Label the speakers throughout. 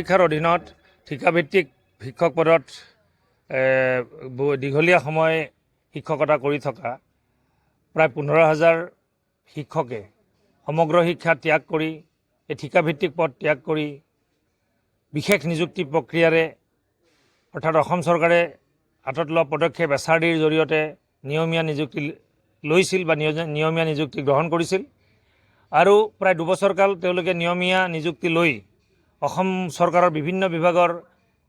Speaker 1: শিক্ষাৰ অধীনত ঠিকাভিত্তিক শিক্ষক পদত দীঘলীয়া সময় শিক্ষকতা কৰি থকা প্ৰায় 15,000 শিক্ষকে সমগ্ৰ শিক্ষা ত্যাগ কৰি এই ঠিকাভিত্তিক পদ ত্যাগ কৰি বিশেষ নিযুক্তি প্ৰক্ৰিয়াৰে অৰ্থাৎ অসম চৰকাৰে হাতত লোৱা পদক্ষেপ SRDৰ জৰিয়তে নিয়মীয়া নিযুক্তি লৈছিল বা নিয়মীয়া নিযুক্তি গ্ৰহণ কৰিছিল আৰু প্ৰায় 2 বছৰকাল তেওঁলোকে নিয়মীয়া নিযুক্তি লৈ অসম চৰকাৰৰ বিভিন্ন বিভাগৰ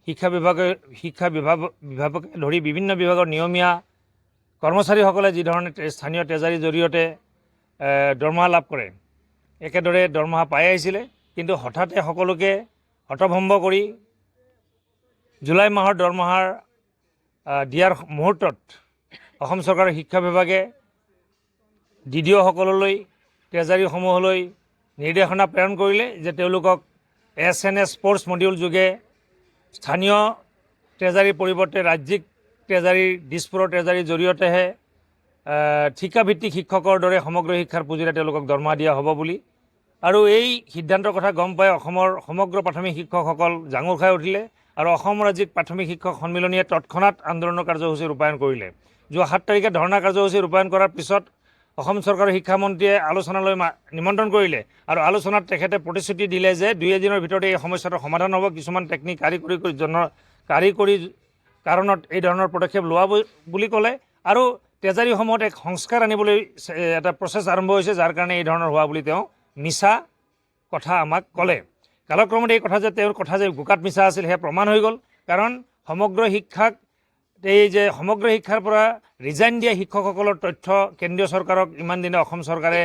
Speaker 1: শিক্ষা বিভাগকে ধৰি বিভিন্ন বিভাগৰ নিয়মীয়া কৰ্মচাৰীসকলে যি ধৰণে স্থানীয় ট্ৰেজাৰীৰ জৰিয়তে দৰমহা লাভ কৰে একেদৰে দৰমহা পাই আহিছিলে কিন্তু হঠাতে সকলোকে হতভম্ব কৰি জুলাই মাহৰ দৰমহাৰ দিয়াৰ মুহূৰ্তত অসম চৰকাৰৰ শিক্ষা বিভাগে DDO-সকললৈ ট্ৰেজাৰীসমূহলৈ নিৰ্দেশনা প্ৰেৰণ কৰিলে যে তেওঁলোকক SNS স্পৰ্টছ মডিউল যোগে স্থানীয় ট্ৰেজাৰীৰ পৰিৱৰ্তে ৰাজ্যিক ট্ৰেজাৰীৰ দিছপুৰৰ ট্ৰেজাৰীৰ জৰিয়তেহে ঠিকাভিত্তিক শিক্ষকৰ দৰে সমগ্ৰ শিক্ষাৰ পুঁজিৰে তেওঁলোকক দৰমহা দিয়া হ'ব বুলি আৰু এই সিদ্ধান্তৰ কথা গম পাই অসমৰ সমগ্ৰ প্ৰাথমিক শিক্ষকসকল জাঙুৰ খাই উঠিলে আৰু অসম ৰাজ্যিক প্ৰাথমিক শিক্ষক সন্মিলনীয়ে তৎক্ষণাত আন্দোলনৰ কাৰ্যসূচী ৰূপায়ণ কৰিলে যোৱা 7 তাৰিখে ধৰ্ণা কাৰ্যসূচী ৰূপায়ণ কৰাৰ পিছত অসম চৰকাৰৰ শিক্ষামন্ত্ৰীয়ে আলোচনালৈ নিমন্ত্ৰণ কৰিলে আৰু আলোচনাত তেখেতে প্ৰতিশ্ৰুতি দিলে যে 2 দিনৰ ভিতৰতে এই সমস্যাটোৰ সমাধান হ'ব কিছুমান টেকনিক কাৰিকৰী কাৰণত এই ধৰণৰ পদক্ষেপ লোৱা বুলি ক'লে আৰু ট্ৰেজাৰীসমূহত এক সংস্কাৰ আনিবলৈ এটা প্ৰচেছ আৰম্ভ হৈছে যাৰ কাৰণে এই ধৰণৰ হোৱা বুলি তেওঁ মিছা কথা আমাক ক'লে কালক্ৰমত এই কথা যে তেওঁৰ কথা যে গোকাত মিছা আছিল সেয়া প্ৰমাণ হৈ গ'ল কাৰণ সমগ্ৰ শিক্ষাৰ পৰা ৰিজাইন দিয়া শিক্ষকসকলৰ তথ্য কেন্দ্ৰীয় চৰকাৰক ইমান দিনে অসম চৰকাৰে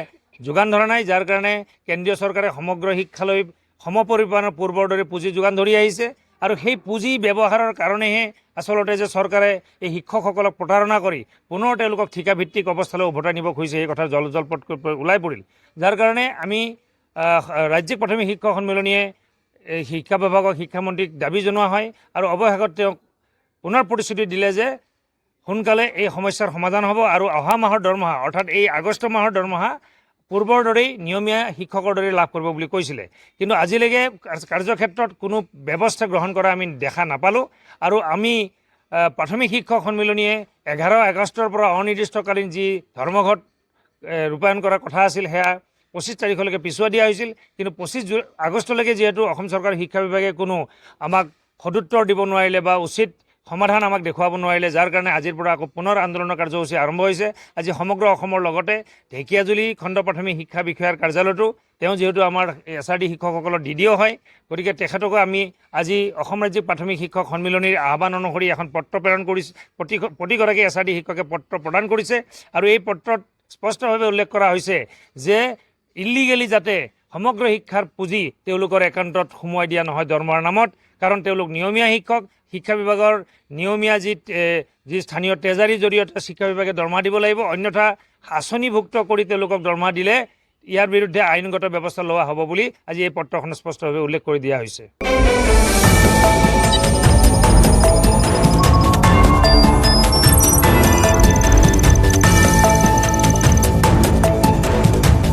Speaker 1: যোগান ধৰা নাই যাৰ কাৰণে কেন্দ্ৰীয় চৰকাৰে সমগ্ৰ শিক্ষালৈ সমপৰিমাণৰ পূৰ্বৰ দৰে পুঁজি যোগান ধৰি আহিছে আৰু সেই পুঁজি ব্যৱহাৰৰ কাৰণেহে আচলতে যে চৰকাৰে এই শিক্ষকসকলক প্ৰতাৰণা কৰি পুনৰ তেওঁলোকক ঠিকাভিত্তিক অৱস্থালৈ উভতাই নিব খুজিছে এই কথা জলপট ওলাই পৰিল যাৰ কাৰণে আমি ৰাজ্যিক প্ৰাথমিক শিক্ষক সন্মিলনীয়ে শিক্ষা বিভাগক শিক্ষামন্ত্ৰীক দাবী জনোৱা হয় আৰু অৱশেষত তেওঁক পুনৰ প্ৰতিশ্ৰুতি দিলে যে সোনকালে এই সমস্যাৰ সমাধান হ'ব আৰু অহা মাহৰ দৰমহা অৰ্থাৎ এই আগষ্ট মাহৰ দৰমহা পূৰ্বৰ দৰেই নিয়মীয়া শিক্ষকৰ দৰে লাভ কৰিব বুলি কৈছিলে কিন্তু আজিলৈকে কাৰ্যক্ষেত্ৰত কোনো ব্যৱস্থা গ্ৰহণ কৰা আমি দেখা নাপালোঁ আৰু আমি প্ৰাথমিক শিক্ষক সন্মিলনীয়ে 11 আগষ্টৰ পৰা অনিৰ্দিষ্টকালীন যি ধৰ্মঘট ৰূপায়ণ কৰাৰ কথা আছিল সেয়া 25 তাৰিখলৈকে পিছুৱাই দিয়া হৈছিল কিন্তু 25 আগষ্টলৈকে যিহেতু অসম চৰকাৰৰ শিক্ষা বিভাগে কোনো আমাক সদুত্তৰ দিব নোৱাৰিলে বা উচিত সমাধান আমাক দেখুৱাব নোৱাৰিলে যাৰ কাৰণে আজিৰ পৰা আকৌ পুনৰ আন্দোলনৰ কাৰ্যসূচী আৰম্ভ হৈছে আজি সমগ্ৰ অসমৰ লগতে ঢেকীয়াজুলি খণ্ড প্ৰাথমিক শিক্ষা বিষয়াৰ কাৰ্যালয়তো তেওঁ যিহেতু আমাৰ SRD শিক্ষকসকলৰ DDO হয় গতিকে তেখেতকো আমি আজি অসম ৰাজ্যিক প্ৰাথমিক শিক্ষক সন্মিলনীৰ আহ্বান অনুসৰি এখন পত্ৰ প্ৰেৰণ কৰিছে প্ৰতিগৰাকী SRD শিক্ষকে পত্ৰ প্ৰদান কৰিছে আৰু এই পত্ৰত স্পষ্টভাৱে উল্লেখ কৰা হৈছে যে ইলিগেলি যাতে সমগ্ৰ শিক্ষাৰ পুঁজি তেওঁলোকৰ একাউণ্টত সোমোৱাই দিয়া নহয় দৰমহাৰ নামত কাৰণ তেওঁলোক নিয়মীয়া শিক্ষক শিক্ষা বিভাগৰ নিয়মীয়া যি স্থানীয় ট্ৰেজাৰীৰ জৰিয়তে শিক্ষা বিভাগে দৰমহা দিব লাগিব অন্যথা আঁচনিভুক্ত কৰি তেওঁলোকক দৰমহা দিলে ইয়াৰ বিৰুদ্ধে আইনগত ব্যৱস্থা লোৱা হ'ব বুলি আজি এই পত্ৰখন স্পষ্টভাৱে উল্লেখ কৰি দিয়া হৈছে।